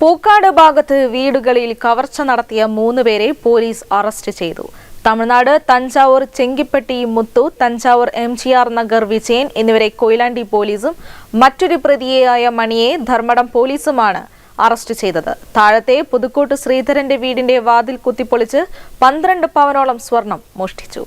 പൂക്കാട് ഭാഗത്ത് വീടുകളിൽ കവർച്ച നടത്തിയ 3 പേരെ പോലീസ് അറസ്റ്റ് ചെയ്തു. തമിഴ്നാട് തഞ്ചാവൂർ ചെങ്കിപ്പെട്ടി മുത്തു, തഞ്ചാവൂർ MGR നഗർ വിജയൻ എന്നിവരെ കൊയിലാണ്ടി പോലീസും മറ്റൊരു പ്രതിയായ മണിയെ ധർമ്മടം പോലീസുമാണ് അറസ്റ്റ് ചെയ്തത്. താഴത്തെ പുതുക്കോട്ട് ശ്രീധരന്റെ വീടിന്റെ വാതിൽ കുത്തിപ്പൊളിച്ച് 12 പവനോളം സ്വർണം മോഷ്ടിച്ചു.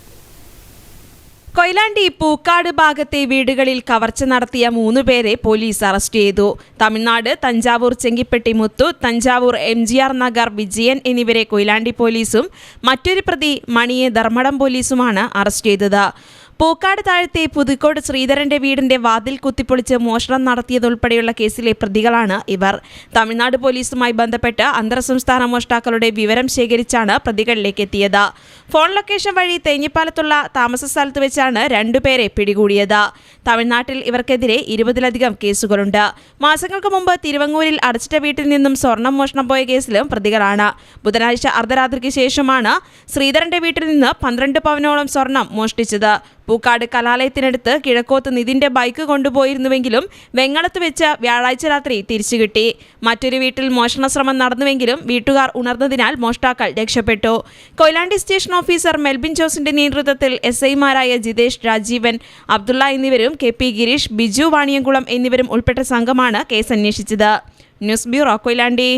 കൊയിലാണ്ടി പൂക്കാട് ഭാഗത്തെ വീടുകളിൽ കവർച്ച നടത്തിയ 3 പേരെ പോലീസ് അറസ്റ്റ് ചെയ്തു. തമിഴ്നാട് തഞ്ചാവൂർ ചെങ്കിപ്പെട്ടി മുത്തു, തഞ്ചാവൂർ MGR നഗർ വിജയൻ എന്നിവരെ കൊയിലാണ്ടി പോലീസും മറ്റൊരു പ്രതി മണിയെ ധർമ്മടം പോലീസുമാണ് അറസ്റ്റ് ചെയ്തത്. പൂക്കാട് താഴത്തെ പുതുക്കോട് ശ്രീധരന്റെ വീടിന്റെ വാതിൽ കുത്തിപ്പൊളിച്ച് മോഷണം നടത്തിയതുൾപ്പെടെയുള്ള കേസിലെ പ്രതികളാണ് ഇവർ. തമിഴ്നാട് പോലീസുമായി ബന്ധപ്പെട്ട് അന്തർസംസ്ഥാന മോഷ്ടാക്കളുടെ വിവരം ശേഖരിച്ചാണ് പ്രതികളിലേക്ക് എത്തിയത്. ഫോൺ ലൊക്കേഷൻ വഴി തേഞ്ഞിപ്പാലത്തുള്ള താമസ സ്ഥലത്ത് വെച്ചാണ് 2 പേരെ പിടികൂടിയത്. തമിഴ്നാട്ടിൽ ഇവർക്കെതിരെ 20-ലധികം കേസുകളുണ്ട്. മാസങ്ങൾക്ക് മുമ്പ് തിരുവങ്ങൂരിൽ അടച്ചിട്ട വീട്ടിൽ നിന്നും സ്വർണം മോഷണം പോയ കേസിലും പ്രതികളാണ്. ബുധനാഴ്ച അർദ്ധരാത്രിക്ക് ശേഷമാണ് ശ്രീധരന്റെ വീട്ടിൽ നിന്ന് 12 പവനോളം സ്വർണം മോഷ്ടിച്ചത്. പൂക്കാട് കലാലയത്തിനടുത്ത് കിഴക്കോത്ത് നിതിന്റെ ബൈക്ക് കൊണ്ടുപോയിരുന്നുവെങ്കിലും വെങ്ങളത്ത് വെച്ച് വ്യാഴാഴ്ച രാത്രി തിരിച്ചു കിട്ടി. മറ്റൊരു വീട്ടിൽ മോഷണ ശ്രമം നടന്നുവെങ്കിലും വീട്ടുകാർ ഉണർന്നതിനാൽ മോഷ്ടാക്കൾ രക്ഷപ്പെട്ടു. കൊയിലാണ്ടി സ്റ്റേഷൻ ഓഫീസർ മെൽബിൻ ജോസിന്റെ നേതൃത്വത്തിൽ SI-മാരായ ജിതേഷ്, രാജീവൻ, അബ്ദുള്ള എന്നിവരും KP ഗിരീഷ്, ബിജു വാണിയംകുളം എന്നിവരും ഉൾപ്പെട്ട സംഘമാണ് കേസ് അന്വേഷിച്ചത്. News bureau, Koyilandy.